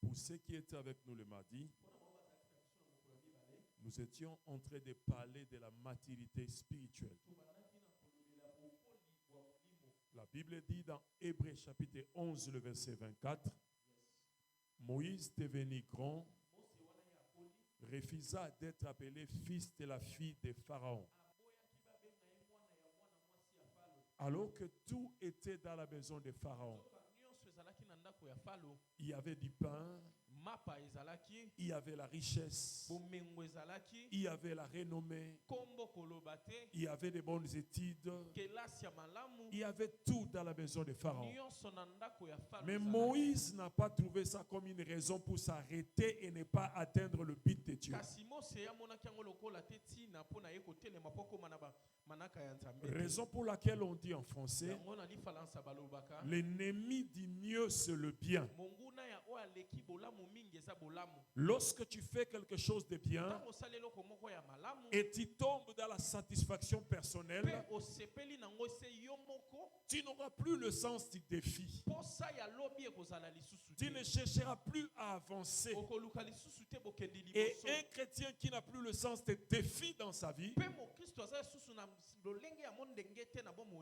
Pour ceux qui étaient avec nous le mardi, nous étions en train de parler de la maturité spirituelle. La Bible dit dans Hébreux chapitre 11, le verset 24, Moïse devenu grand, refusa d'être appelé fils de la fille de Pharaon. Alors que tout était dans la maison de Pharaon. Il y avait du pain, il y avait la richesse, il y avait la renommée, il y avait de bonnes études, il y avait tout dans la maison de Pharaon. Mais Moïse n'a pas trouvé ça comme une raison pour s'arrêter et ne pas atteindre le but de Dieu. Raison pour laquelle on dit en français, l'ennemi dit mieux c'est le bien. Lorsque tu fais quelque chose de bien et tu tombes dans la satisfaction personnelle, tu n'auras plus le sens du défi. Tu ne chercheras plus à avancer. Et un chrétien qui n'a plus le sens des défis dans sa vie,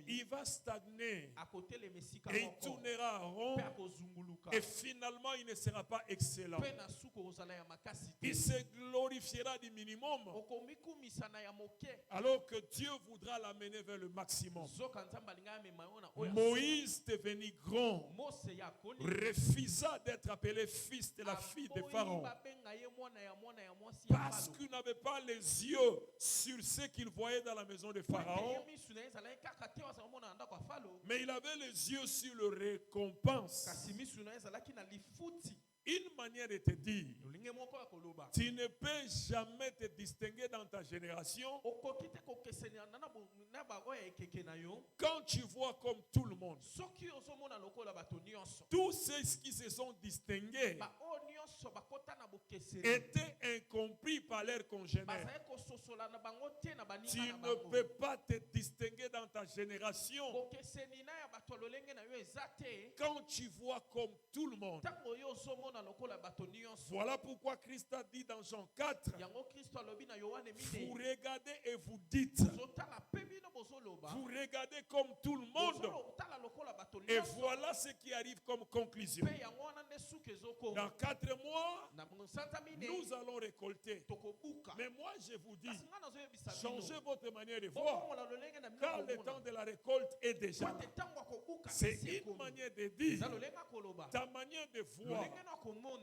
il va stagner et il tournera en rond et finalement il ne sera pas excellent. Il se glorifiera du minimum alors que Dieu voudra l'amener vers le maximum. Moïse devenu grand refusa d'être appelé fils de la fille de Pharaon parce qu'il n'avait pas les yeux sur ce qu'il voyait dans la maison de Pharaon, mais il avait les yeux sur le récompense. Une manière de te dire, tu ne peux jamais te distinguer dans ta génération quand tu vois comme tout le monde. Tous ceux qui se sont distingués étaient incompris par leurs congénères. Tu ne peux pas te distinguer dans ta génération quand tu vois comme tout le monde. Voilà pourquoi Christ a dit dans Jean 4, vous regardez et vous dites, vous regardez comme tout le monde, et voilà ce qui arrive comme conclusion. Dans 4 mois, nous allons récolter. Mais moi je vous dis, changez votre manière de voir, car le temps de la récolte est déjà là. C'est une manière de dire, ta manière de voir,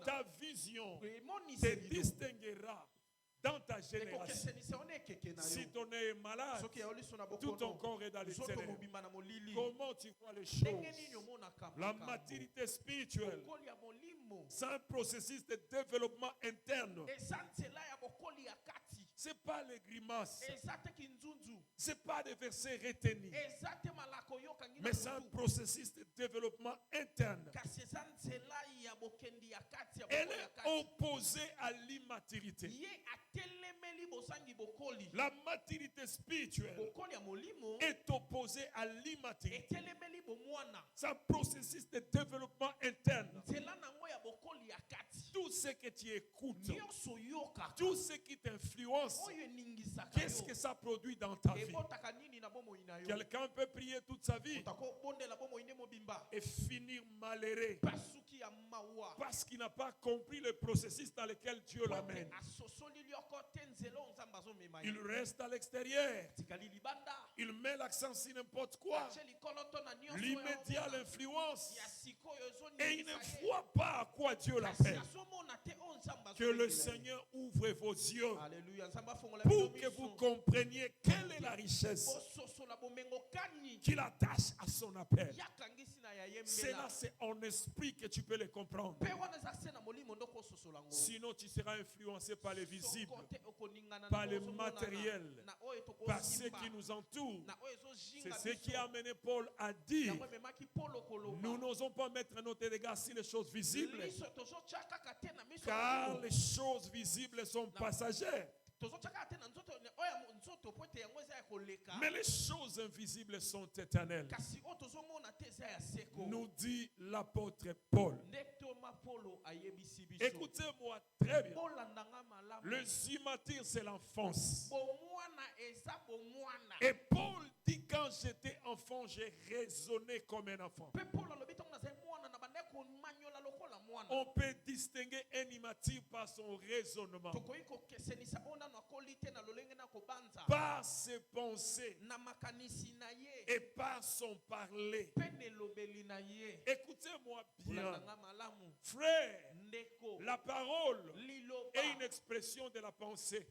ta vision te distinguera dans ta génération. Si ton œil est malade, tout ton corps est dans les ténèbres. Comment tu vois les choses? La maturité spirituelle, c'est un processus de développement interne. Ce n'est pas les grimaces, ce n'est pas des versets retenus, mais c'est un processus de développement interne. Elle est opposée à l'immaturité. La maturité spirituelle est opposée à l'immaturité. C'est un processus de développement interne. Tout ce que tu écoutes, tout ce qui t'influence, qu'est-ce que ça produit dans ta vie? Quelqu'un peut prier toute sa vie et finir malheureux parce qu'il n'a pas compris le processus dans lequel Dieu l'amène. Il reste à l'extérieur. Il met l'accent sur n'importe quoi. L'immédiat, l'influence. Et il ne voit pas à quoi Dieu l'appelle. Que le Seigneur ouvre vos yeux pour que vous compreniez quelle est la richesse qu'il attache à son appel. C'est là, c'est en esprit que tu peux le comprendre. Sinon, tu seras influencé par les visibles, par les matériels, par ceux qui nous entourent. C'est ce qui a amené Paul à dire, nous n'osons pas mettre notre regard sur les choses visibles, car les choses visibles sont passagères. Mais les choses invisibles sont éternelles, nous dit l'apôtre Paul. Écoutez-moi très bien. Le zimatir, c'est l'enfance. Et Paul dit, quand j'étais enfant, j'ai raisonné comme un enfant. On peut distinguer un immature par son raisonnement, par ses pensées et par son parler. Écoutez-moi bien, frère, la parole est une expression de la pensée.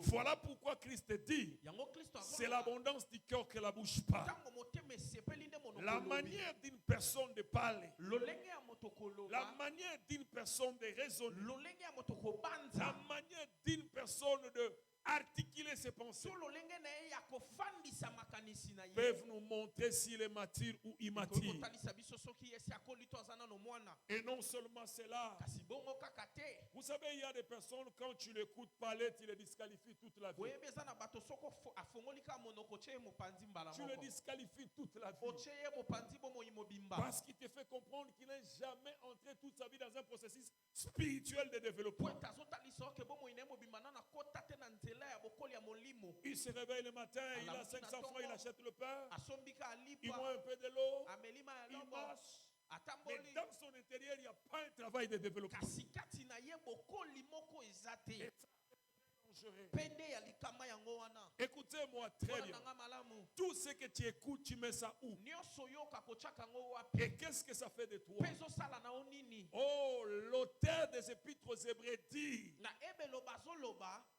Voilà pourquoi Christ dit, c'est l'abondance du cœur que la bouche parle. La manière d'une personne de parler, la manière d'une personne de raisonner, la manière d'une personne de articuler ses pensées peuvent nous montrer s'il est mature ou immature. Et non seulement cela, vous savez, il y a des personnes, quand tu l'écoutes parler, tu les disqualifies toute la vie. Tu le disqualifies toute la vie. Parce qu'il te fait comprendre qu'il n'est jamais entré toute sa vie dans un processus spirituel de développement. Il se réveille le matin, il a 500 francs, il achète le pain, il boit un peu de l'eau, il marche. Mais dans son intérieur, il n'y a pas un travail de développement. Écoutez-moi très bien. Tout ce que tu écoutes, tu mets ça où? Et qu'est-ce que ça fait de toi? Oh, l'auteur des épîtres aux Hébreux dit,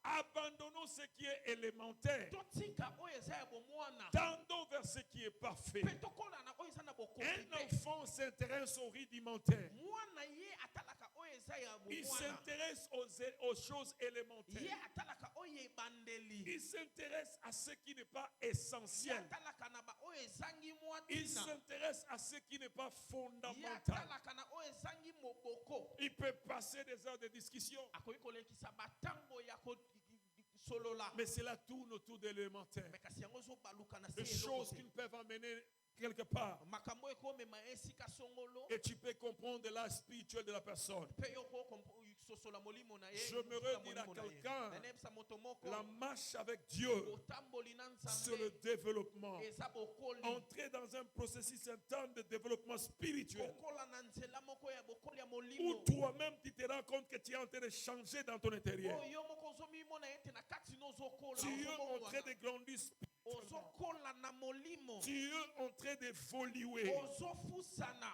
abandonnons ce qui est élémentaire, tendons vers ce qui est parfait. Un enfant s'intéresse au rudimentaire. Il s'intéresse aux choses élémentaires. Il s'intéresse à ce qui n'est pas essentiel. Il s'intéresse à ce qui n'est pas fondamental. Il peut passer des heures de discussion, mais cela tourne autour de l'élémentaire, des choses qui ne peuvent amener quelque part. Et tu peux comprendre l'âge spirituel de la personne. J'aimerais dire à quelqu'un, la marche avec Dieu, c'est le développement. Entrer dans un processus intense de développement spirituel, où toi-même tu te rends compte que tu es en train de changer dans ton intérieur. Tu es en train de grandir spirituellement. Tu es en train d'évoluer.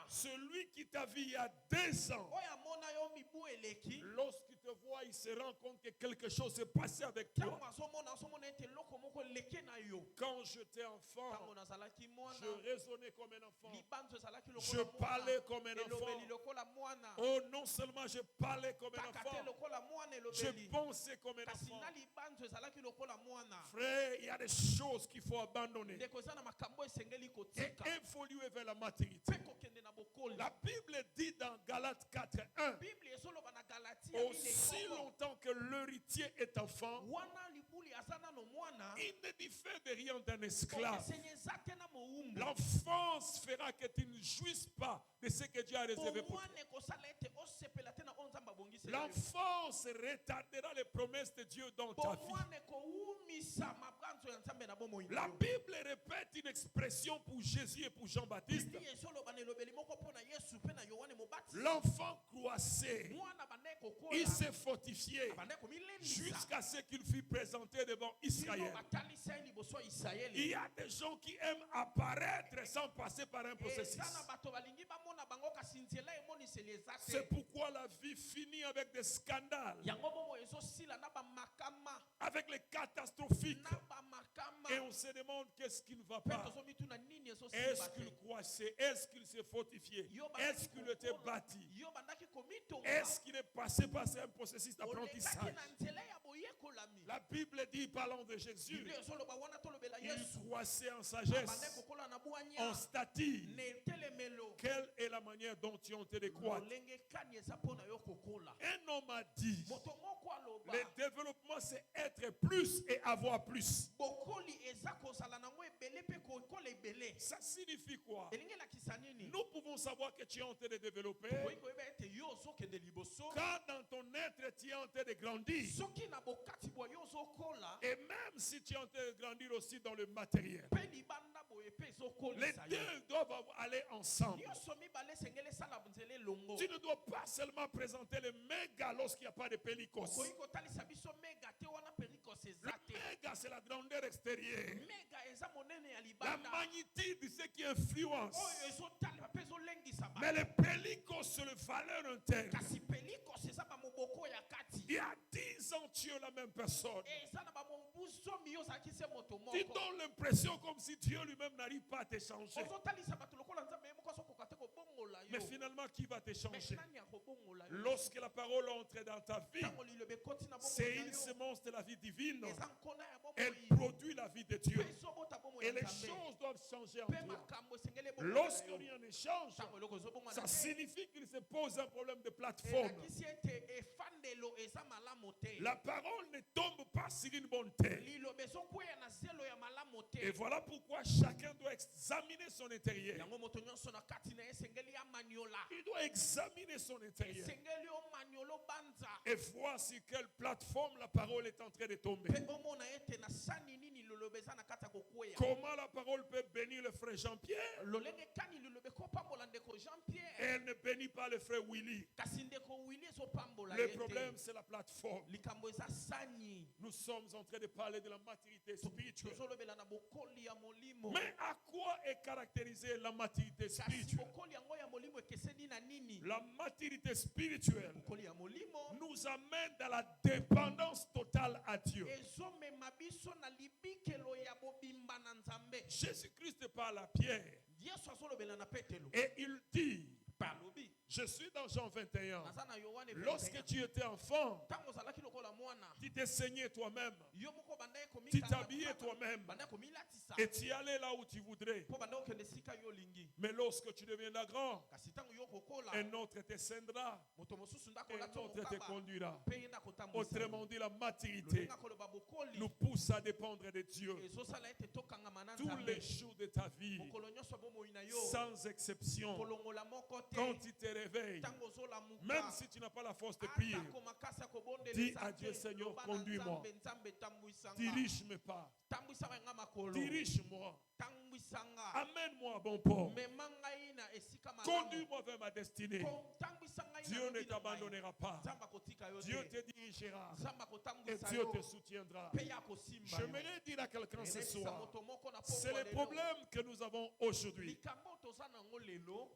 Celui qui t'a vu il y a 2 ans, lorsqu'il te voit, il se rend compte que quelque chose s'est passé avec toi. Quand j'étais enfant, je raisonnais comme un enfant. Je parlais comme un enfant. Oh, non seulement je parlais comme un enfant, je pensais comme un enfant. Frère, il y a des choses qu'il faut abandonner et évoluer vers la maturité. La Bible dit dans Galates 4:1, aussi longtemps que l'héritier est enfant, il ne diffère de rien d'un esclave. L'enfance fera que tu ne jouisses pas de ce que Dieu a réservé pour toi. L'enfance retardera les promesses de Dieu dans ta vie. La Bible répète une expression pour Jésus et pour Jean-Baptiste. L'enfant croissait, il s'est fortifié jusqu'à ce qu'il fût présenté devant Israël. Il y a des gens qui aiment apparaître sans passer par un processus. C'est pourquoi la vie finit avec des scandales, avec les catastrophiques. Et on se demande qu'est-ce qui ne va pas. Est-ce qu'il croissait? Est-ce qu'il s'est fortifié? Est-ce qu'il était bâti? Est-ce qu'il est passé par un processus d'apprentissage? La Bible dit, parlant de Jésus, il croissait en sagesse, en stature. Quelle est la manière dont tu as été de croître? Un homme a dit, le développement c'est être plus et avoir plus. Ça signifie quoi? Nous pouvons savoir que tu es en train de développer, quand dans ton être tu es en train de grandir, et même si tu es en train de grandir aussi dans le matériel, les deux doivent aller ensemble. Tu ne dois pas seulement présenter le méga lorsqu'il n'y a pas de pélicos. Le méga, c'est la grandeur extérieure. La magnitude, c'est ce qui influence. Mais le pélicos, c'est le valeur interne. Il y a 10 ans, tu es la même personne. Tu donnes l'impression comme si Dieu lui-même n'arrive pas à te changer. Mais finalement, qui va te changer? Lorsque la parole entre dans ta vie, c'est une semence de la vie divine. Elle produit la vie de Dieu. Et les choses doivent changer en toi. Lorsque rien ne change, ça signifie qu'il se pose un problème de plateforme. La parole ne tombe pas sur une bonne terre. Et voilà pourquoi chacun doit examiner son intérieur. Il doit examiner son intérieur et voir sur quelle plateforme la parole est en train de tomber. Comment la parole peut bénir le frère Jean-Pierre et elle ne bénit pas le frère Willy. Le problème, c'est la plateforme. Nous sommes en train de parler de la maturité spirituelle. Mais à quoi est caractérisée la maturité spirituelle? La maturité spirituelle nous amène dans la dépendance totale à Dieu. Jésus-Christ parle à Pierre et il dit, je suis dans Jean 21. Lorsque tu étais enfant, tu t'es saigné toi-même, tu t'habillais toi-même et tu allais là où tu voudrais. Mais lorsque tu deviendras grand, un autre te scindra et un autre te conduira. Autrement dit, la maturité nous pousse à dépendre de Dieu tous les jours de ta vie, sans exception. Quand tu te réveilles, même si tu n'as pas la force de prier, dis à Dieu, Seigneur, conduis-moi, dirige mes pas, dirige-moi, amène-moi à bon port, conduis-moi vers ma destinée. Dieu ne t'abandonnera pas, Dieu te dirigera et Dieu te soutiendra. J'aimerais dire à quelqu'un ce soir, c'est le problème que nous avons aujourd'hui.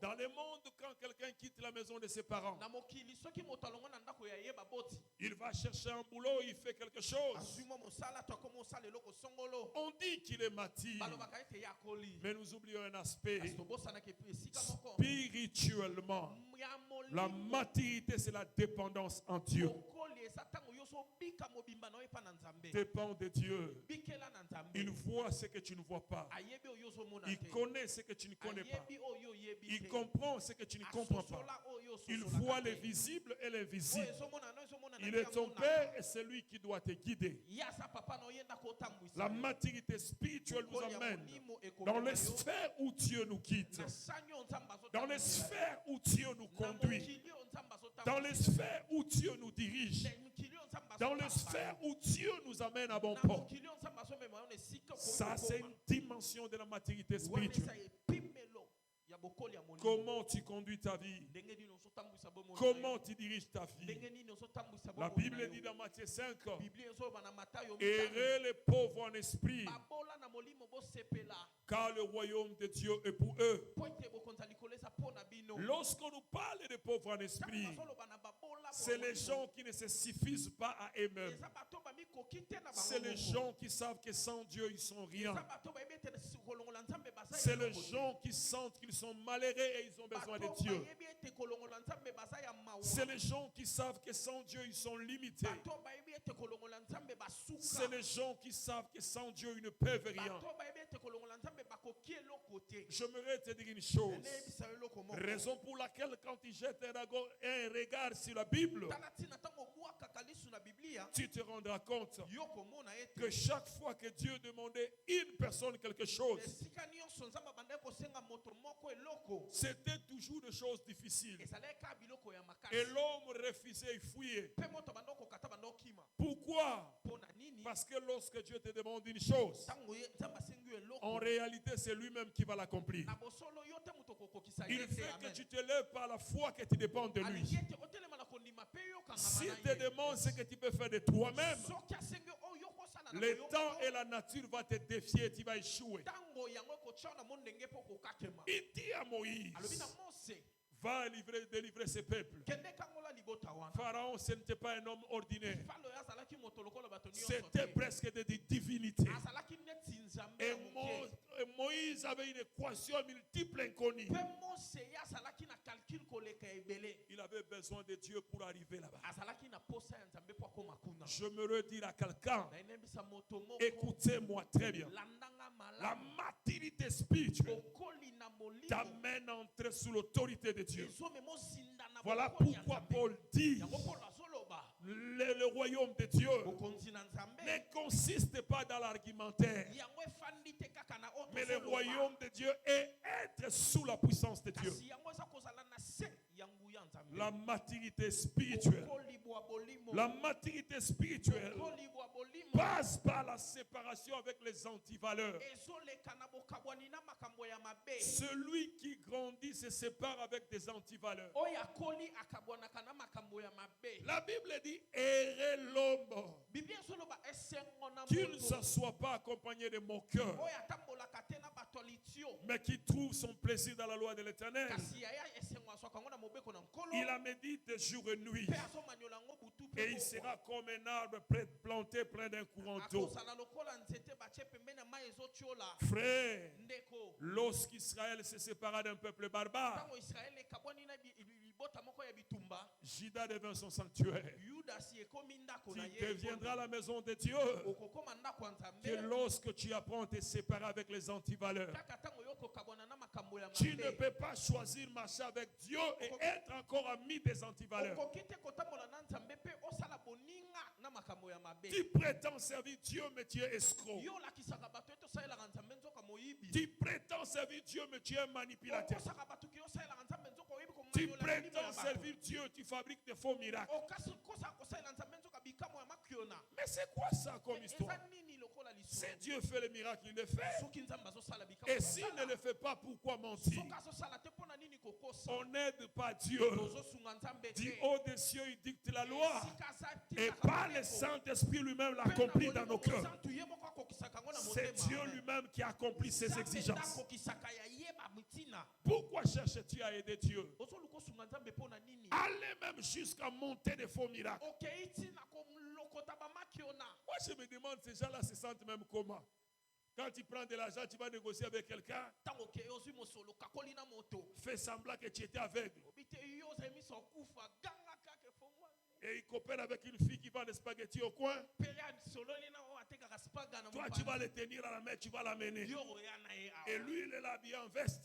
Dans le monde, quand quelqu'un quitte la maison de ses parents, il va chercher un boulot, il fait quelque chose. On dit qu'il est mature, mais nous oublions un aspect. Spirituellement, la maturité, c'est la dépendance en Dieu. Dépend de Dieu. Il voit ce que tu ne vois pas. Il connaît ce que tu ne connais pas. Il comprend ce que tu ne comprends pas. Il voit les visibles et les invisibles. Il est ton Père et c'est lui qui doit te guider. La maturité spirituelle nous amène dans les sphères où Dieu nous quitte, dans les sphères où Dieu nous conduit, dans les sphères où Dieu nous dirige, dans les sphères où Dieu nous amène à bon port. Ça, c'est une dimension de la maturité spirituelle. Comment tu conduis ta vie? Comment tu diriges ta vie? La Bible dit dans Matthieu 5, errez les pauvres en esprit, car le royaume de Dieu est pour eux. Lorsqu'on nous parle de pauvres en esprit, c'est les gens qui ne se suffisent pas à eux-mêmes. C'est les gens qui savent que sans Dieu ils sont rien. C'est les gens qui sentent qu'ils sont malheureux et ils ont besoin de Dieu. C'est les gens qui savent que sans Dieu ils sont limités. C'est les gens qui savent que sans Dieu ils ne peuvent rien. J'aimerais te dire une chose. Raison pour laquelle quand tu jettes un regard sur la Bible, tu te rendras compte que chaque fois que Dieu demandait une personne quelque chose, c'était toujours des choses difficiles. Et l'homme refusait et fuyait. Pourquoi? Parce que lorsque Dieu te demande une chose, en réalité, c'est lui-même qui va l'accomplir. Il fait que tu te lèves par la foi que tu dépends de lui. S'il te demande ce que tu peux faire de toi-même, le temps et la nature vont te défier et tu vas échouer. Il dit à Moïse, va délivrer ce peuple. Pharaon, ce n'était pas un homme ordinaire. C'était presque des divinités. Et Moïse avait une équation multiple inconnue. Il avait besoin de Dieu pour arriver là-bas. Je me redire à quelqu'un, écoutez-moi très bien. La maturité spirituelle t'amène à entrer sous l'autorité de Dieu. Voilà pourquoi Paul dit le royaume de Dieu ne consiste pas dans l'argumentaire, mais le royaume de Dieu est être sous la puissance de Dieu. La maturité spirituelle. La maturité spirituelle passe par la séparation avec les antivaleurs. Celui qui grandit se sépare avec des antivaleurs. La Bible dit errer l'homme qui ne se soit pas accompagné de moqueurs, mais qui trouve son plaisir dans la loi de l'Éternel. Il la médite jour et nuit, et il sera comme un arbre planté plein d'un courant d'eau. Frère, lorsqu'Israël se sépara d'un peuple barbare, Juda devint son sanctuaire. Tu deviendras la maison de Dieu que lorsque tu apprends à te séparer avec les antivaleurs. Tu ne peux pas choisir marcher avec Dieu et être encore ami des antivaleurs. Tu prétends servir Dieu, mais tu es escroc. Tu prétends servir Dieu, mais tu es manipulateur. Tu prétends servir Dieu, tu fabriques des faux miracles. Mais c'est quoi ça comme histoire? Si Dieu fait le miracle, il le fait. Et s'il ne le fait pas, pourquoi mentir? On n'aide pas Dieu. Du haut des cieux, il dicte la loi. Et par le Saint-Esprit lui-même l'accomplit dans nos cœurs. C'est Dieu lui-même qui accomplit ses exigences. Pourquoi cherches-tu à aider Dieu? Allez même jusqu'à monter des faux miracles. Moi, je me demande, ces gens-là se sentent même comment? Quand tu prends de l'argent, tu vas négocier avec quelqu'un. Fais semblant que tu étais aveugle. Et il coopère avec une fille qui vend des spaghettis au coin. Toi, tu vas le tenir à la main, tu vas l'amener. Et lui, il est là habillé en veste,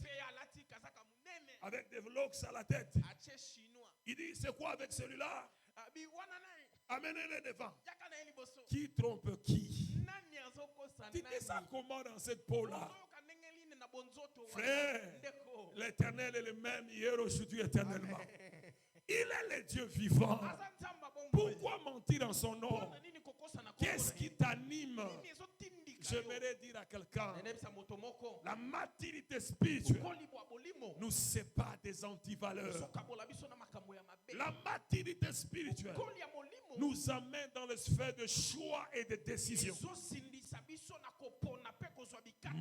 avec des vlogs à la tête. Il dit, c'est quoi avec celui-là? Amenez-le devant. Qui trompe qui? Tu dis ça comment dans cette peau-là? Frère, l'Éternel est le même hier, aujourd'hui, éternellement. Il est le Dieu vivant. Pourquoi mentir en son nom? Qu'est-ce qui t'anime? J'aimerais dire à quelqu'un, la maturité spirituelle nous sépare des antivaleurs. La maturité spirituelle nous amène dans les sphères de choix et de décision.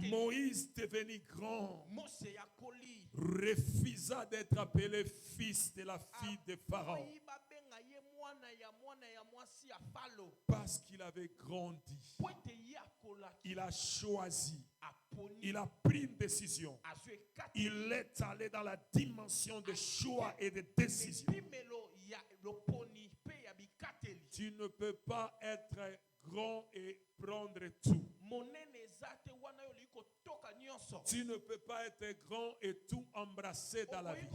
Moïse devenu grand refusa d'être appelé fils de la fille de Pharaon parce qu'il avait grandi. Il a choisi. Il a pris une décision. Il est allé dans la dimension de choix et de décision. Tu ne peux pas être grand et prendre tout. Tu ne peux pas être grand et tout embrasser dans la vie.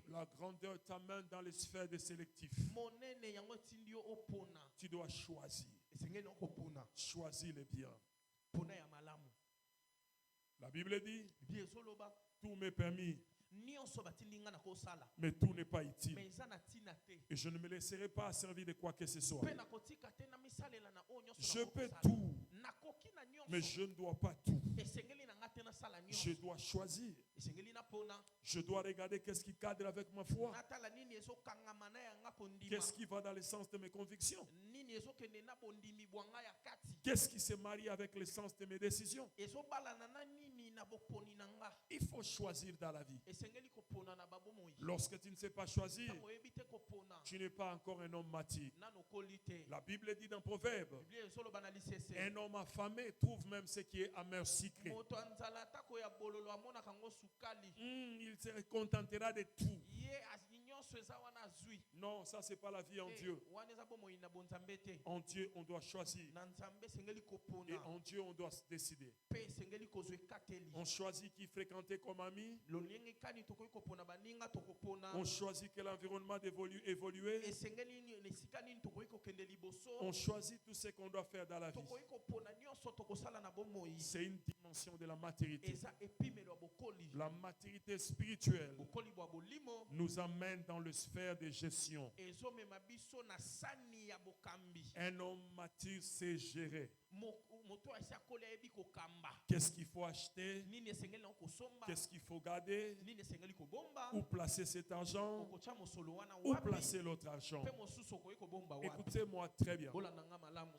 La grandeur t'amène dans les sphères des sélectifs. Tu dois choisir. Choisis les biens. La Bible dit, tout m'est permis, mais tout n'est pas utile. Et je ne me laisserai pas servir de quoi que ce soit. Je peux tout, mais je ne dois pas tout. Je dois choisir. Je dois regarder qu'est-ce qui cadre avec ma foi. Qu'est-ce qui va dans le sens de mes convictions. Qu'est-ce qui se marie avec le sens de mes décisions. Il faut choisir dans la vie. Lorsque tu ne sais pas choisir, tu n'es pas encore un homme mature. La Bible dit dans Proverbe, un homme affamé trouve même ce qui est amer sucré. Il se contentera de tout. Non, ça c'est pas la vie en Dieu. En Dieu, on doit choisir. Et en Dieu, on doit se décider. On choisit qui fréquenter comme ami. On choisit quel environnement évoluer. On choisit tout ce qu'on doit faire dans la vie. C'est une dimension de la maturité. La maturité spirituelle nous amène dans le sphère de gestion. Un homme mature sait gérer. Qu'est-ce qu'il faut acheter? Qu'est-ce qu'il faut garder? Où placer cet argent? Où placer l'autre argent? Écoutez-moi très bien.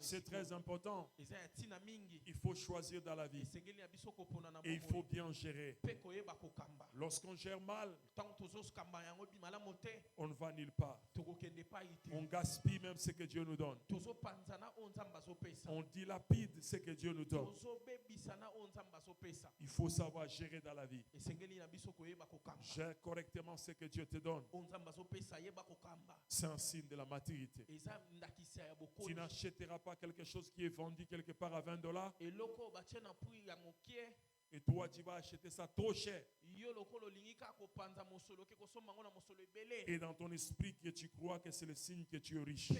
C'est très important. Il faut choisir dans la vie. Et il faut bien gérer. Lorsqu'on gère mal, on ne va nulle part. On gaspille même ce que Dieu nous donne. On dilapide ce que Dieu nous donne. Il faut savoir gérer dans la vie. Gère correctement ce que Dieu te donne. C'est un signe de la maturité. Tu n'achèteras pas quelque chose qui est vendu quelque part à $20. Et toi, tu vas acheter ça trop cher. Et dans ton esprit, que tu crois que c'est le signe que tu es riche.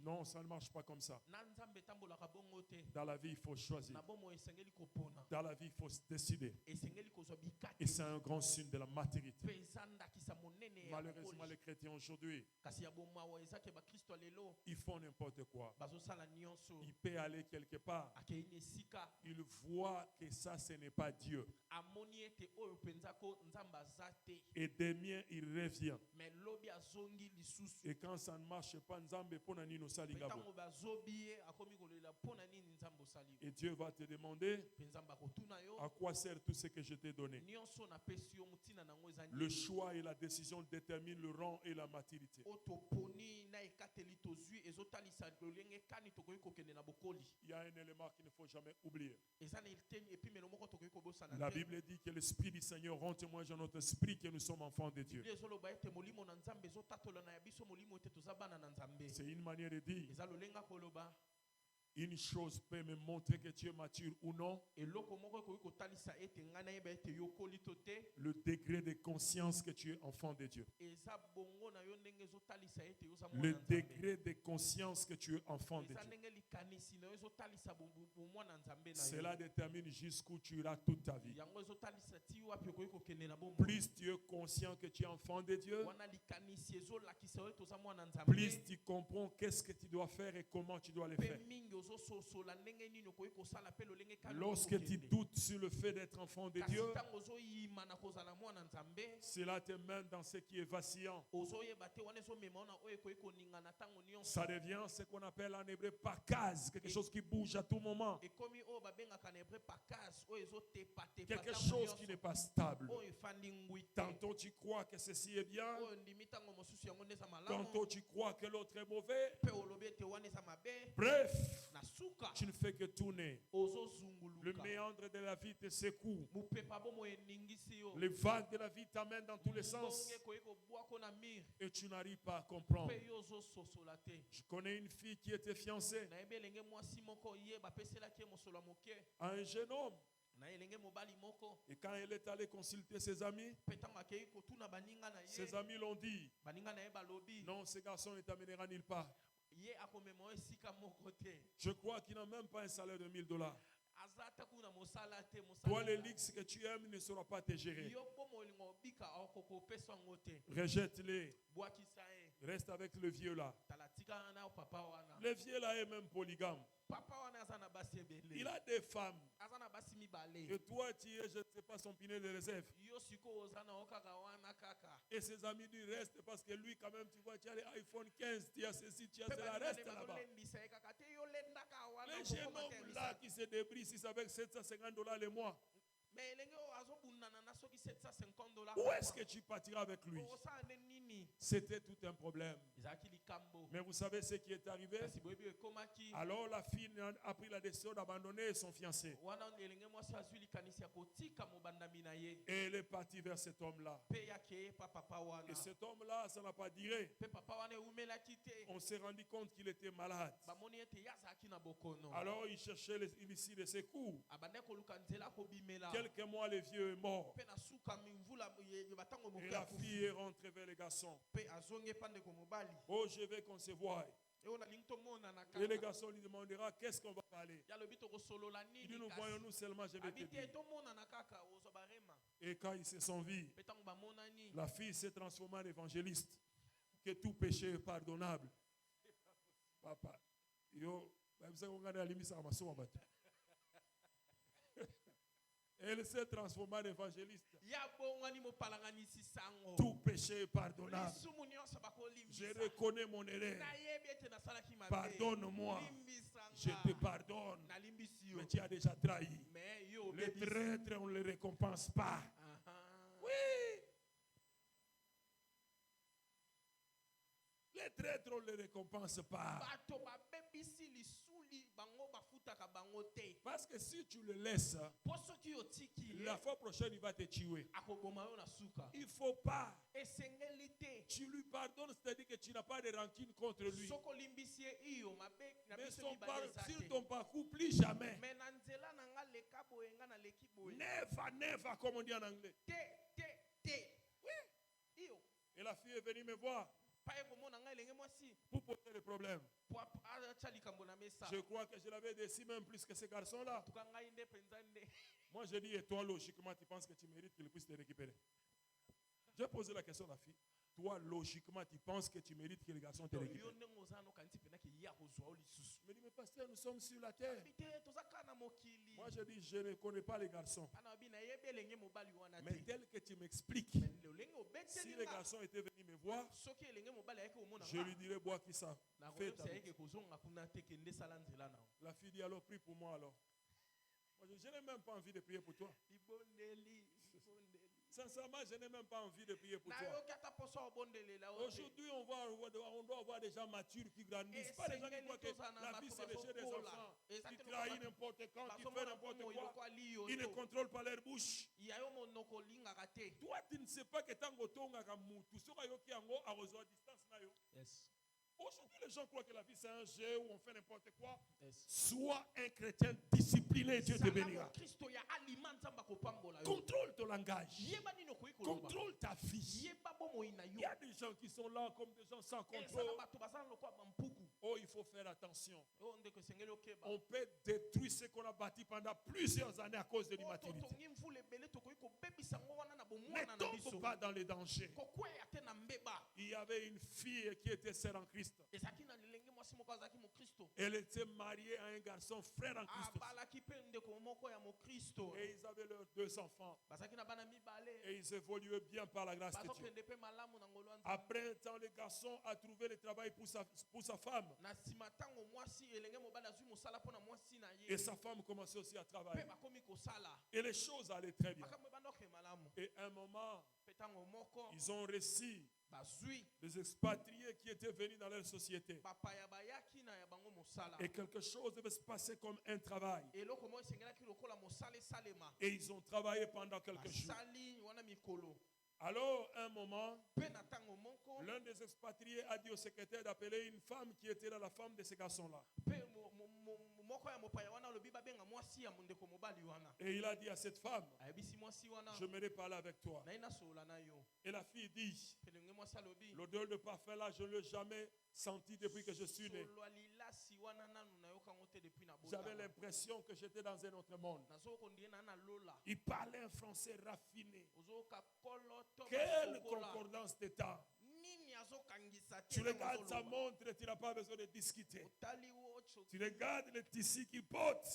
Non, ça ne marche pas comme ça. Dans la vie, il faut choisir. Dans la vie, il faut se décider. Et c'est un grand signe de la maturité. Malheureusement, les chrétiens aujourd'hui, ils font n'importe quoi. Ils peuvent aller quelque part. Il voit que ça, ce n'est pas Dieu. Et demain, il revient. Et quand ça ne marche pas, et Dieu va te demander à quoi sert tout ce que je t'ai donné. Le choix et la décision déterminent le rang et la maturité. Il y a un élément qu'il ne faut jamais oublier. La Bible dit que l'Esprit du Seigneur rend témoignage à notre esprit que nous sommes enfants de Dieu. C'est une manière de dire. Une chose peut me montrer que tu es mature ou non. Le degré de conscience que tu es enfant de Dieu. Le degré de conscience que tu es enfant de Dieu. Cela détermine jusqu'où tu iras toute ta vie. Plus tu es conscient que tu es enfant de Dieu, plus tu comprends qu'est-ce que tu dois faire et comment tu dois le faire. Lorsque tu doutes sur le fait d'être enfant de Dieu, cela te mène dans ce qui est vacillant. Ça devient ce qu'on appelle en hébreu pakaz, quelque chose qui bouge à tout moment. Quelque chose qui n'est pas stable. Tantôt tu crois que ceci est bien, tantôt tu crois que l'autre est mauvais. Bref, tu ne fais que tourner. Le méandre de la vie te secoue. Les vagues de la vie t'amènent dans tous les sens. Et tu n'arrives pas à comprendre. Je connais une fille qui était fiancée à un jeune homme. Et quand elle est allée consulter ses amis l'ont dit, non, ce garçon ne t'amènera nulle part. Je crois qu'il n'a même pas un salaire de $1000. Toi, le luxe que tu aimes ne saura pas te gérer. Rejette-les. Reste avec le vieux là. Le vieux là est même polygame. Il a des femmes. Et toi, tu es, je ne sais pas, son pinet de réserve. Et ses amis lui restent parce que lui, quand même, tu vois, tu as les iPhone 15, tu as ceci, tu as cela, reste là-bas. Les jeunes hommes là qui se débrisent avec $750 le mois. Où est-ce que tu partiras avec lui? C'était tout un problème. Mais vous savez ce qui est arrivé? Alors la fille a pris la décision d'abandonner son fiancé. Et elle est partie vers cet homme-là. Et cet homme-là, ça n'a pas duré. On s'est rendu compte qu'il était malade. Alors il cherchait l'issue de ses coups. Quelques mois, le vieux est mort. Et la fille est rentrée vers les garçons. Oh, je vais qu'on se voie. Et le garçon lui demandera qu'est-ce qu'on va parler. Il dit, nous voyons-nous seulement, je vais te dire. Et quand ils se sont vus, la fille s'est transformée en évangéliste. Que tout péché est pardonnable. Papa, yo, elle s'est transformée en évangéliste. Tout péché est pardonnable. Je reconnais mon erreur. Pardonne-moi. Je te pardonne. Mais tu as déjà trahi. Les traîtres, on ne les récompense pas. Oui. Les traîtres, on ne les récompense pas. Parce que si tu le laisses, la fois prochaine, il va te tuer. Il ne faut pas. Tu lui pardonnes, c'est-à-dire que tu n'as pas de rancune contre lui. Mais sur ton parcours, plus jamais. Never, never, comme on dit en anglais. Oui. Et la fille est venue me voir pour poser le problème. Je crois que je l'avais décidé même plus que ce garçon-là. Moi, je dis, et toi, logiquement, tu penses que tu mérites qu'il puisse te récupérer? J'ai posé la question à la fille. Toi, logiquement, tu penses que tu mérites que les garçons te récupèrent? Mais dit, mais pasteur, nous sommes sur la terre. Moi, je dis, je ne connais pas les garçons. Mais tel que tu m'expliques, si les garçons étaient venus me voir, je lui dirais, bois qui ça fait. La fille dit, alors prie pour moi alors. Moi, je n'ai même pas envie de prier pour toi. Sincèrement, je n'ai même pas envie de prier pour toi. Aujourd'hui, on doit avoir des gens matures qui grandissent. Pas des gens qui croient que la vie c'est le jeu des enfants. Qui trahissent n'importe quand, qui font n'importe quoi. Ils ne contrôlent pas leur bouche. Toi, tu ne sais pas que tant que tu as aujourd'hui, les gens croient que la vie c'est un jeu où on fait n'importe quoi. Sois un chrétien discipliné, Dieu te bénira. Contrôle ton langage. Contrôle ta vie. Il y a des gens qui sont là comme des gens sans contrôle. Oh, il faut faire attention. On peut détruire ce qu'on a bâti pendant plusieurs années à cause de l'immaturité. Ne tombe pas dans les dangers. Il y avait une fille qui était sœur en Christ. Elle était mariée à un garçon frère en Christ. Et ils avaient leurs 2 enfants. Et ils évoluaient bien par la grâce de Dieu. Après un temps, le garçon a trouvé le travail pour sa femme. Et sa femme commençait aussi à travailler. Et les choses allaient très bien. Et à un moment, ils ont réussi des expatriés qui étaient venus dans leur société. Et quelque chose devait se passer comme un travail. Et ils ont travaillé pendant quelques jours. Alors, un moment, l'un des expatriés a dit au secrétaire d'appeler une femme qui était là, la femme de ce garçon-là. Et il a dit à cette femme, j'aimerais parler avec toi. Et la fille dit, l'odeur de parfum là, je ne l'ai jamais senti depuis que je suis né. J'avais l'impression que j'étais dans un autre monde. Il parlait un français raffiné. Quelle concordance de temps. Tu regardes sa montre, tu n'as pas besoin de discuter. Tu regardes le tissu qu'il porte.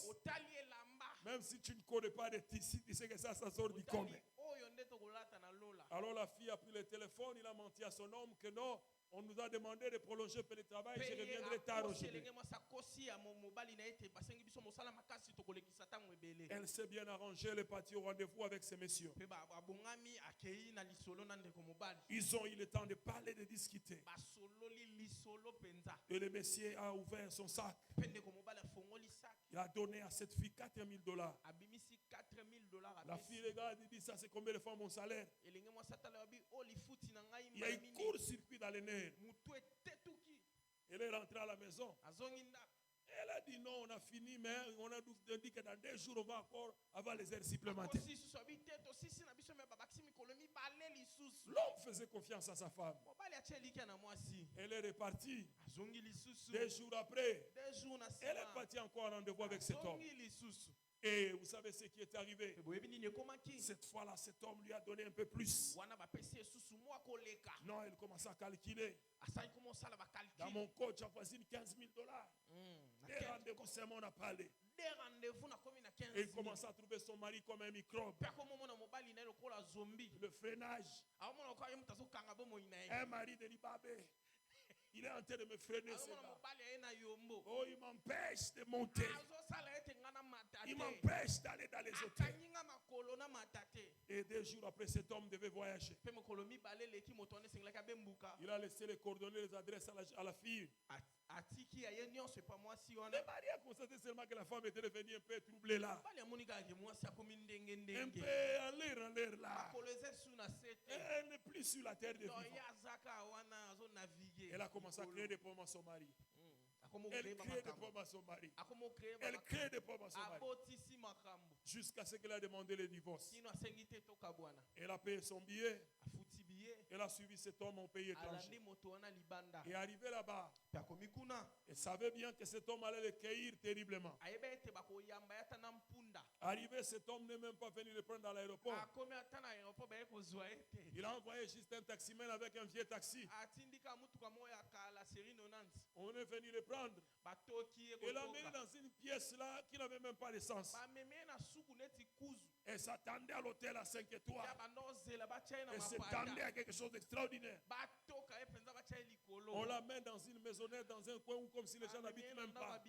Même si tu ne connais pas de tissu, tu sais que ça sort du commun. Alors la fille a pris le téléphone, il a menti à son homme que non, on nous a demandé de prolonger le travail, je reviendrai tard aujourd'hui. Elle s'est bien arrangée, elle est partie au rendez-vous avec ces messieurs. Ils ont eu le temps de parler, de discuter. Et le monsieur a ouvert son sac. Il a donné à cette fille $4,000. La fille regarde et dit, ça c'est combien de fois mon salaire? Il y a un court-circuit dans les nerfs. Elle est rentrée à la maison. Elle a dit non, on a fini, mais on a dit que dans 2 jours, on va encore avoir les heures supplémentaires. L'homme faisait confiance à sa femme. Elle est repartie. 2 jours après, elle est partie encore en rendez-vous avec cet homme. Et vous savez ce qui est arrivé? Cette fois-là, cet homme lui a donné un peu plus. Non, elle commence à calculer. Dans mon coach, j'avoisine $15,000. Des rendez-vous seulement on a parlé. Et il commence à trouver son mari comme un microbe. Le freinage. Un mari de Libabé. Il est en train de me freiner. Oh, il m'empêche de monter. Il m'empêche d'aller dans les hôtels. Et 2 jours après, cet homme devait voyager. Il a laissé les coordonnées, les adresses à la fille. Le mari a constaté seulement que la femme était devenue un peu troublée là. Un peu en l'air là. Elle n'est plus sur la terre de vivant. Elle a commencé à créer des problèmes à son mari. Elle crée des problèmes à son mari. Elle crée des problèmes à son mari. Jusqu'à ce qu'elle a demandé le divorce. Elle a payé son billet. Elle a suivi cet homme en pays étranger. Et arrivé là-bas, elle savait bien que cet homme allait le cueillir terriblement. Arrivé, cet homme n'est même pas venu le prendre à l'aéroport. Il a envoyé juste un taximène avec un vieux taxi. On est venu le prendre. Et l'a mis dans une pièce là qui n'avait même pas d'essence. Elle s'attendait à l'hôtel à 5 étoiles. Elle s'attendait à quelque chose d'extraordinaire. On la met dans une maisonnette, dans un coin où comme si les gens n'habitent même pas.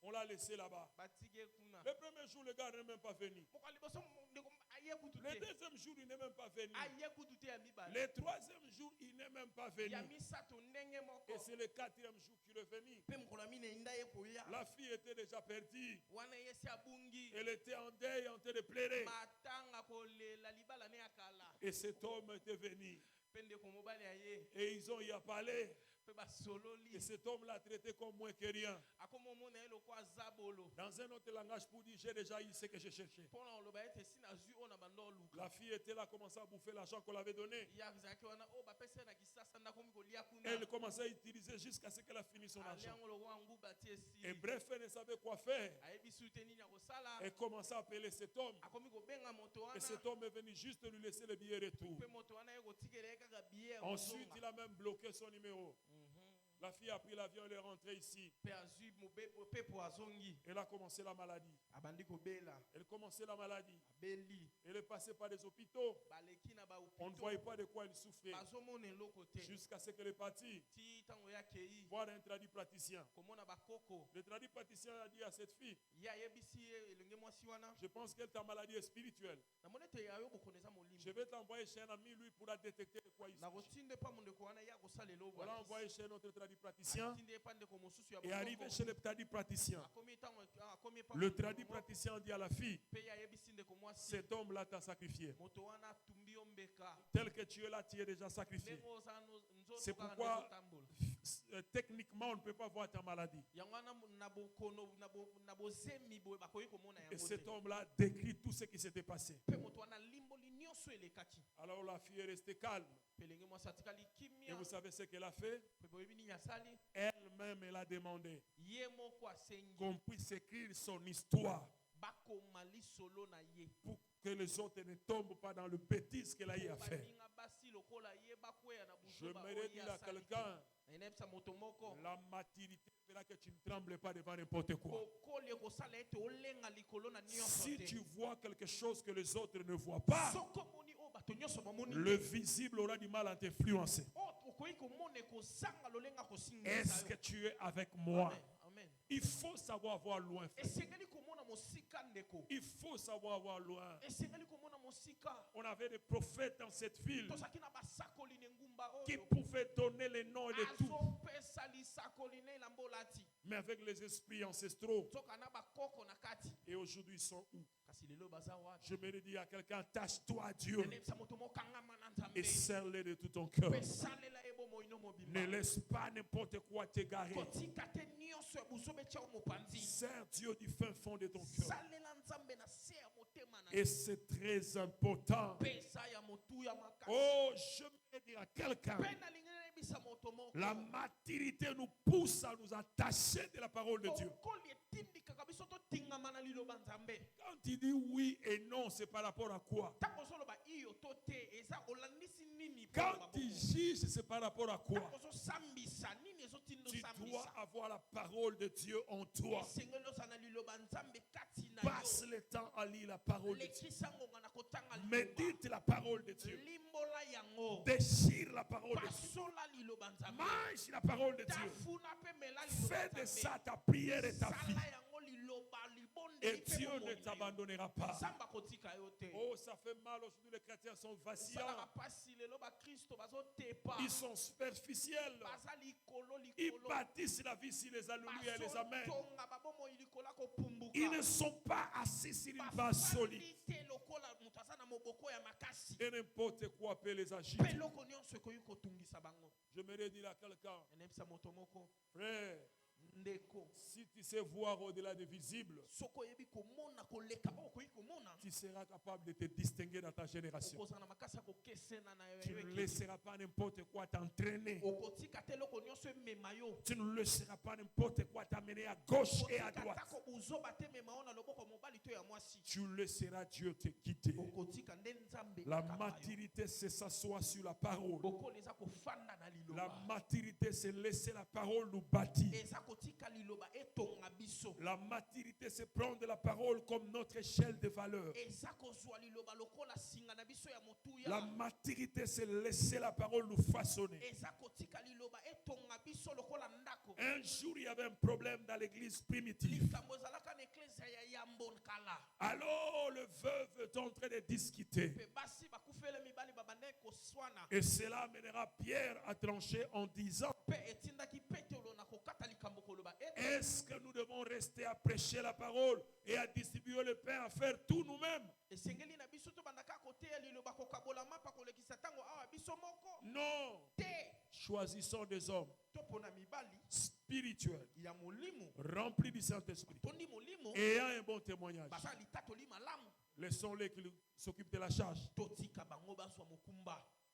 On l'a laissé là-bas. Le premier jour, le gars n'est même pas venu. Le deuxième jour, il n'est même pas venu. Le troisième jour, il n'est même pas venu. Et c'est le 4e jour qu'il est venu. La fille était déjà perdue. Elle était en deuil, en train de pleurer. Et cet homme était venu. Et ils ont y parlé. Et cet homme l'a traité comme moins que rien. Dans un autre langage pour dire j'ai déjà eu ce que je cherchais. La fille était là, commençait à bouffer l'argent qu'on l'avait donné. Elle commençait à utiliser jusqu'à ce qu'elle a fini son argent. Et bref, elle ne savait quoi faire. Elle commençait à appeler cet homme. Et cet homme est venu juste lui laisser le billet retour. Ensuite, il a même bloqué son numéro. La fille a pris l'avion, elle est rentrée ici. Elle a commencé la maladie. Elle commençait la maladie. Elle est passée par des hôpitaux. On ne voyait pas de quoi elle souffrait. Jusqu'à ce qu'elle est partie voir un tradipraticien. Le tradipraticien a dit à cette fille, je pense que ta maladie est spirituelle. Je vais t'envoyer chez un ami, lui pourra détecter de quoi il s'agit. On l'a envoyé chez notre tradipraticien. tradipraticien et arrivé chez le tradipraticien. Le tradipraticien dit à la fille, cet homme-là t'a sacrifié. Tel que tu es là, tu es déjà sacrifié. C'est pourquoi techniquement on ne peut pas voir ta maladie. Et cet homme-là décrit tout ce qui s'était passé. Alors la fille est restée calme. Et vous savez ce qu'elle a fait? Elle-même, elle a demandé qu'on puisse écrire son histoire pour que les autres ne tombent pas dans le bêtise qu'elle a eu à faire. Je me dis à quelqu'un, la maturité fera que tu ne trembles pas devant n'importe quoi. Si tu vois quelque chose que les autres ne voient pas, le visible aura du mal à t'influencer. Est-ce que tu es avec moi? Il faut savoir voir loin. Il faut savoir voir loin. On avait des prophètes dans cette ville qui pouvaient donner les noms et les tout. Mais avec les esprits ancestraux. Et aujourd'hui, ils sont où? Je me dis à quelqu'un, tâche-toi à Dieu et serre-les de tout ton cœur. Ne laisse pas n'importe quoi t'égarer. Serre Dieu du fin fond de ton cœur. Et c'est très important. Oh, je me dis à quelqu'un, la maturité nous pousse à nous attacher de la parole de Dieu. Quand il dit oui et non, c'est par rapport à quoi? Quand il juge, c'est par rapport à quoi? Tu dois avoir la parole de Dieu en toi. Passe le temps à lire la parole de Dieu. Médite la parole de Dieu. Déchire la parole de Dieu. Mange la parole de Dieu. Fais de ça ta prière et ta vie. Et Dieu ne t'abandonnera pas. Oh, ça fait mal aujourd'hui, les chrétiens sont vacillants. Ils sont superficiels. Ils bâtissent la vie sur les alléluia et les amens. Ils ne sont pas assis sur une base solide. Et n'importe quoi peut les agiter. Je me redis à quelqu'un, frère, si tu sais voir au-delà des visibles, tu seras capable de te distinguer dans ta génération. Tu ne laisseras pas n'importe quoi t'entraîner. Tu ne laisseras pas n'importe quoi t'amener à gauche et à droite. Tu laisseras Dieu te quitter. La maturité, c'est s'asseoir sur la parole. La maturité, c'est laisser la parole nous bâtir. La maturité, c'est prendre la parole comme notre échelle de valeur. La maturité, c'est laisser la parole nous façonner. Un jour, il y avait un problème dans l'église primitive. Alors, le veuve est en train de discuter. Et cela amènera Pierre à trancher en disant: est-ce que nous devons rester à prêcher la parole et à distribuer le pain, à faire tout nous-mêmes? Non. Choisissons des hommes spirituels, remplis du Saint-Esprit, ayant un bon témoignage. Laissons-les qui s'occupent de la charge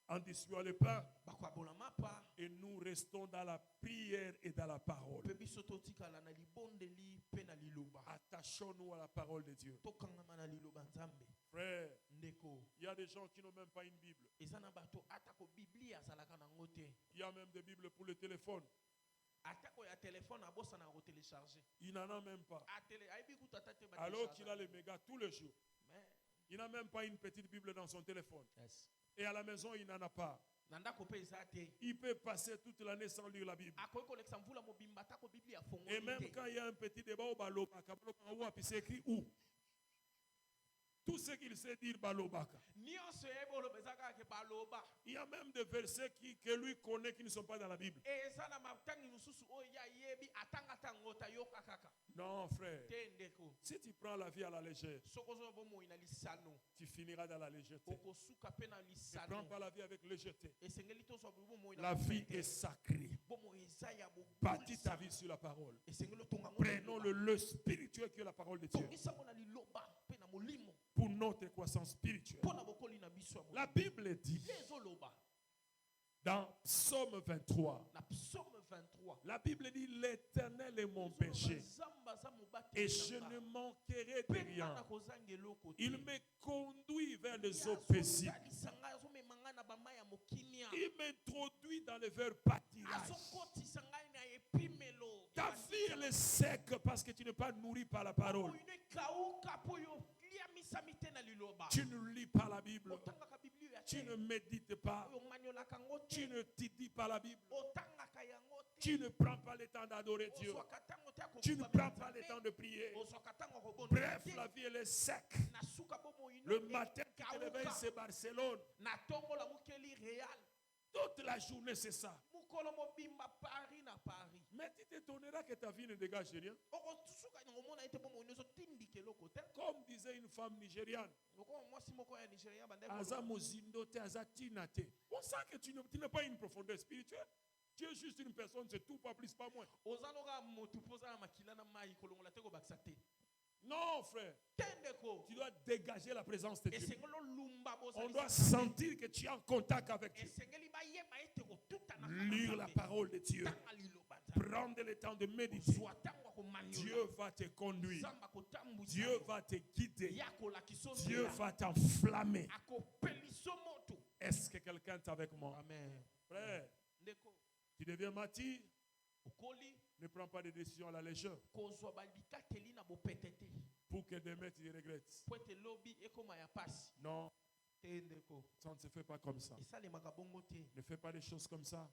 en distribuant le pain, et nous restons dans la prière et dans la parole. Attachons-nous à la parole de Dieu. Frère, il y a des gens qui n'ont même pas une Bible. Il y a même des Bibles pour le téléphone. Il n'en a même pas. Alors qu'il a les mégas tous les jours. Il n'a même pas une petite Bible dans son téléphone. Et à la maison, il n'en a pas. Il peut passer toute l'année sans lire la Bible. Et même quand il y a un petit débat au balo, c'est écrit où? Tout ce qu'il sait dire, balobaka. Il y a même des versets que lui connaît qui ne sont pas dans la Bible. Non, frère. Si tu prends la vie à la légère, tu finiras dans la légèreté. Ne prends pas la vie avec légèreté. La vie est sacrée. Bâtis ta vie sur la parole. Prenons le lieu spirituel qui est la parole de Dieu pour notre croissance spirituelle. La Bible dit dans Psaume 23, la Bible dit: l'Éternel est mon péché et je ne manquerai de rien. Il me conduit vers les eaux paisibles. Il m'introduit dans les verts pâtirages. Ta vie elle est sec parce que tu n'es pas nourri par la parole. Tu ne lis pas la Bible. Tu ne médites pas. Tu ne t'édites pas la Bible. Tu ne prends pas le temps d'adorer Dieu. Tu ne prends pas le temps de prier. Bref, la vie elle est sec. Le matin, tu te réveilles, c'est Barcelone. Toute la journée, c'est ça. Mais tu t'étonneras que ta vie ne dégage rien. Comme disait une femme nigériane, on sent que tu n'es pas une profondeur spirituelle. Tu es juste une personne, c'est tout, pas plus, pas moins. Non, frère. Tu dois dégager la présence de Dieu. On doit sentir que tu es en contact avec Dieu. Lire la parole de Dieu. Prendre le temps de méditer. Dieu va te conduire. Dieu va te guider. Dieu va t'enflammer. Est-ce que quelqu'un est avec moi? Amen. Frère, tu deviens martyr. Ne prends pas de décisions à la légère. Pour que demain tu regrettes. Non. Ça ne se fait pas comme ça. Ne fais pas des choses comme ça.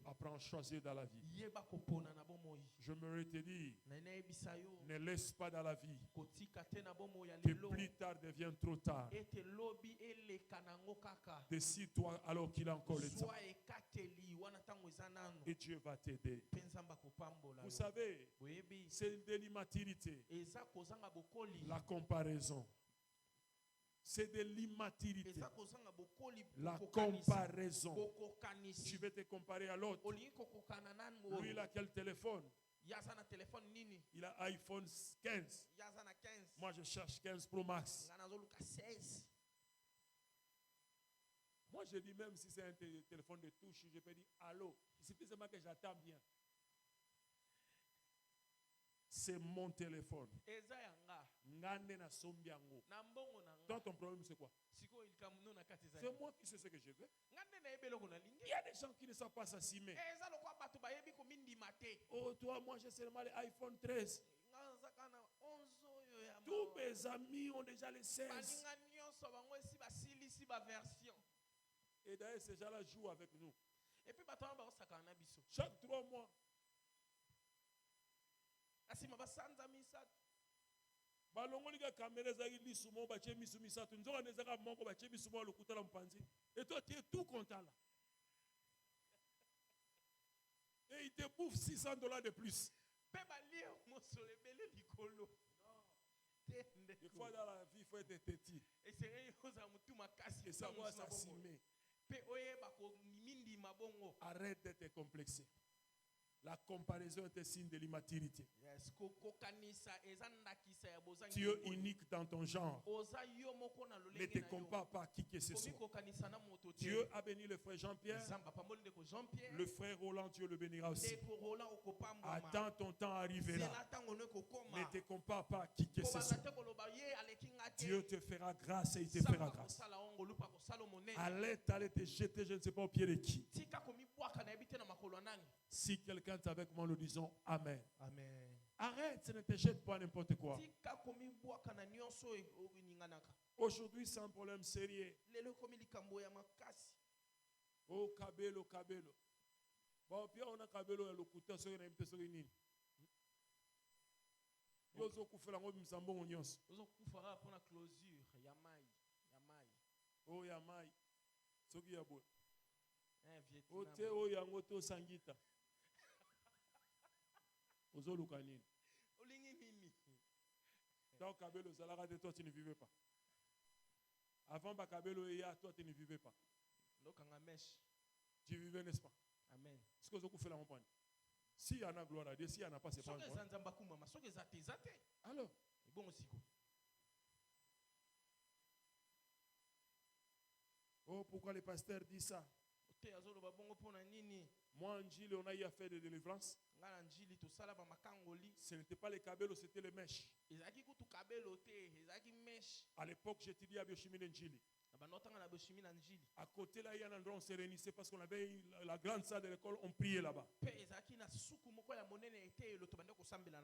Apprends à choisir dans la vie. Je me te dire, ne laisse pas dans la vie que plus tard devienne trop tard. Décide-toi alors qu'il a encore le temps. Et Dieu va t'aider. Vous savez, c'est de l'immaturité. La comparaison. C'est de l'immaturité. La comparaison. Tu veux te comparer à l'autre. Lui, il a quel téléphone? Il a iPhone 15. Moi, je cherche 15 Pro Max. Moi, je dis même si c'est un téléphone de touche, je peux dire allô. Il suffit seulement que j'attends bien. C'est mon téléphone. Toi, ton problème, c'est quoi? C'est moi qui sais ce que je veux. Il y a des gens qui ne savent pas s'assumer. Oh, toi, moi, j'ai seulement l'iPhone 13. Tous mes amis ont déjà les 16. Et d'ailleurs, ces gens-là jouent avec nous. Chaque 3 mois. Et toi tu es tout content là. Et il te bouffe $600 de plus. Des fois dans la vie il faut être têtu et savoir s'assumer. Arrête d'être complexé. La comparaison est un signe de l'immaturité. Tu es unique dans ton genre. Ne te compare pas à qui que ce soit. Dieu a béni le frère Jean-Pierre. Le frère Roland, Dieu le bénira aussi. Attends, ton temps arrivera. Ne te compare pas à qui que ce soit. Dieu te fera grâce et il te fera grâce. Allez te jeter, je ne sais pas au pied de qui. Si quelqu'un est avec moi, nous disons Amen. Amen. Arrête, ne te jette pas n'importe quoi. Aujourd'hui, c'est un problème sérieux. Oh, Kabelo, Kabelo. Bon, puis on a Kabelo et le couteau sur une personne. Yozo kufela ngo msambo nyonso. Ozo kufara pona Claudie. closure, Yamai. Oh Yamai. Soki ya boy. Vietnam. Ote o yango to sangita. Ozoluka nini? Olingi mimi. Tant Kabelo Zalaga de toi tu ne vivais pas. Avant Bakabelo et toi tu ne vivais pas. Tu vivais, n'est-ce pas? Amen. Ce que vous faites là, mon point. S'il y en a gloire à Dieu, s'il y en a pas, c'est pas un alors, bon aussi. oh, pourquoi les pasteurs disent ça? Moi, en Gilles, on a eu à faire des délivrances. Ce n'était pas les Kabelo, c'était les mèches. À l'époque, j'étudiais à Biochimie Njili. À côté là, il y a un endroit où on se réunissait parce qu'on avait la grande salle de l'école, on priait là-bas.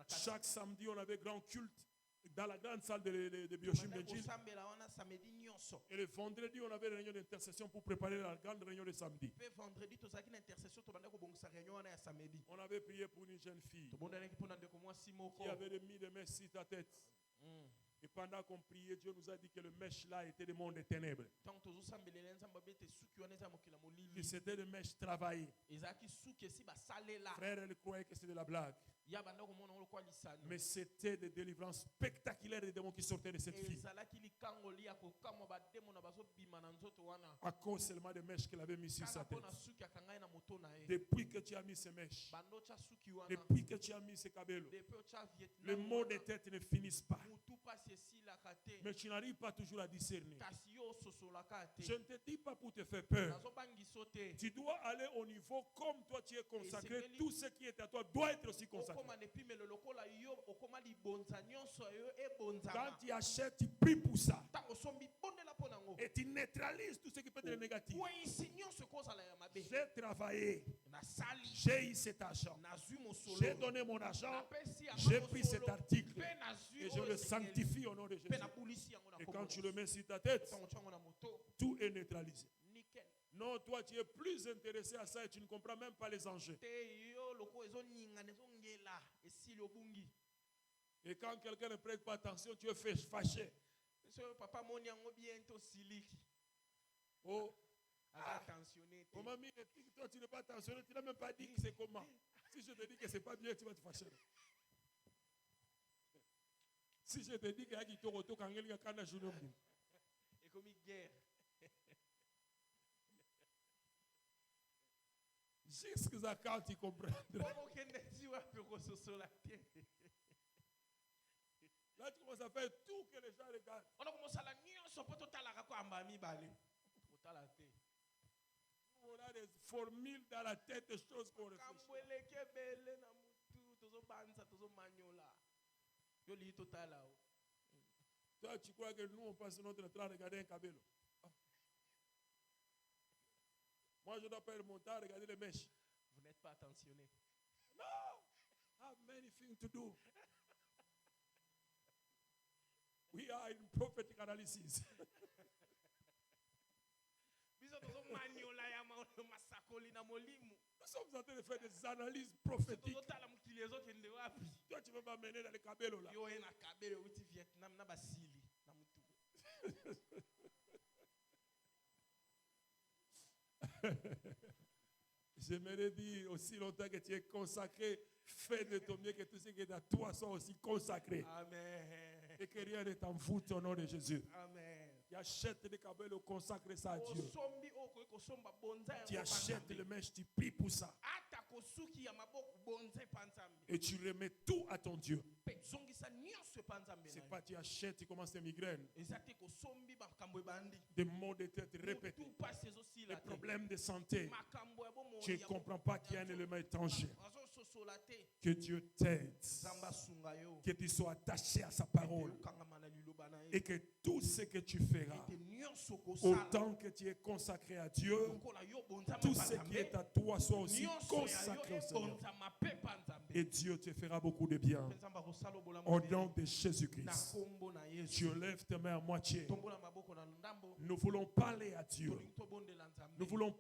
Chaque samedi, on avait grand culte dans la grande salle de Biochimie Njili. Et le vendredi, on avait une réunion d'intercession pour préparer la grande réunion de samedi. On avait prié pour une jeune fille qui avait mis des mèches sur ta tête. Et pendant qu'on priait, Dieu nous a dit que le mèche là était le monde des ténèbres. Que c'était des mèches travaillées. Frère, elle croyait que c'était de la blague. Mais c'était des délivrances spectaculaires des démons qui sortaient de cette fille. À cause seulement des mèches qu'elle avait mis sur sa tête. Depuis que tu as mis ces mèches, depuis que tu as mis ces cabellos, les maux de tête ne finissent pas. Mais tu n'arrives pas toujours à discerner. Je ne te dis pas pour te faire peur. Tu dois aller au niveau comme toi tu es consacré. Tout ce qui est à toi doit être aussi consacré. Quand tu achètes, tu pries pour ça. Et tu neutralises tout ce qui peut être négatif. J'ai travaillé. J'ai eu cet argent. J'ai donné mon argent. J'ai pris cet article. Et je le sanctifie au nom de Jésus. Et quand tu le mets sur ta tête, tout est neutralisé. Non, toi tu es plus intéressé à ça et tu ne comprends même pas les enjeux. Et quand quelqu'un ne prête pas attention, tu es fâché. Oh, comment toi tu n'es pas attentionné, tu n'as même pas dit que c'est comment. Si je te dis que c'est pas bien, tu vas te fâcher. Si je te dis qu'il y a qui te retourne quand il y a un jour. Et comme guerre. Jusqu'à quand tu comprendras. Là, tu commences à faire tout que les gens regardent. On a des formules dans la tête, des choses qu'on réfléchit. Toi, tu crois que nous, on passe notre temps à regarder un cabello? Moi, je dois pas remonter à regarder les mèches. Vous n'êtes pas attentionné. No! I have many things to do. We are in prophetic analysis. Nous sommes en train de faire des analyses prophétiques. Toi, tu ne veux pas mener dans les cabellos là. J'aimerais dire aussi longtemps que tu es consacré, fais de ton mieux que tout ce qui est à toi soit aussi consacré. Amen. Et que rien ne t'envoûte au nom de Jésus. Amen. Tu achètes les cabellos, consacre ça à Dieu. Tu achètes le mèche, tu pries pour ça. Et tu remets tout à ton Dieu. C'est pas tu achètes, tu commences tes migraines. Des maux de tête répétés. Des problèmes de santé. Tu ne comprends pas qu'il y a un élément étranger. Que Dieu t'aide. Que tu sois attaché à sa parole. Et que tout ce que tu feras, autant que tu es consacré à Dieu, tout ce qui est à toi soit aussi consacré au Seigneur. Et Dieu te fera beaucoup de bien. Au nom de Jésus-Christ. Tu lèves tes mains à moitié. Nous voulons parler à Dieu. Nous voulons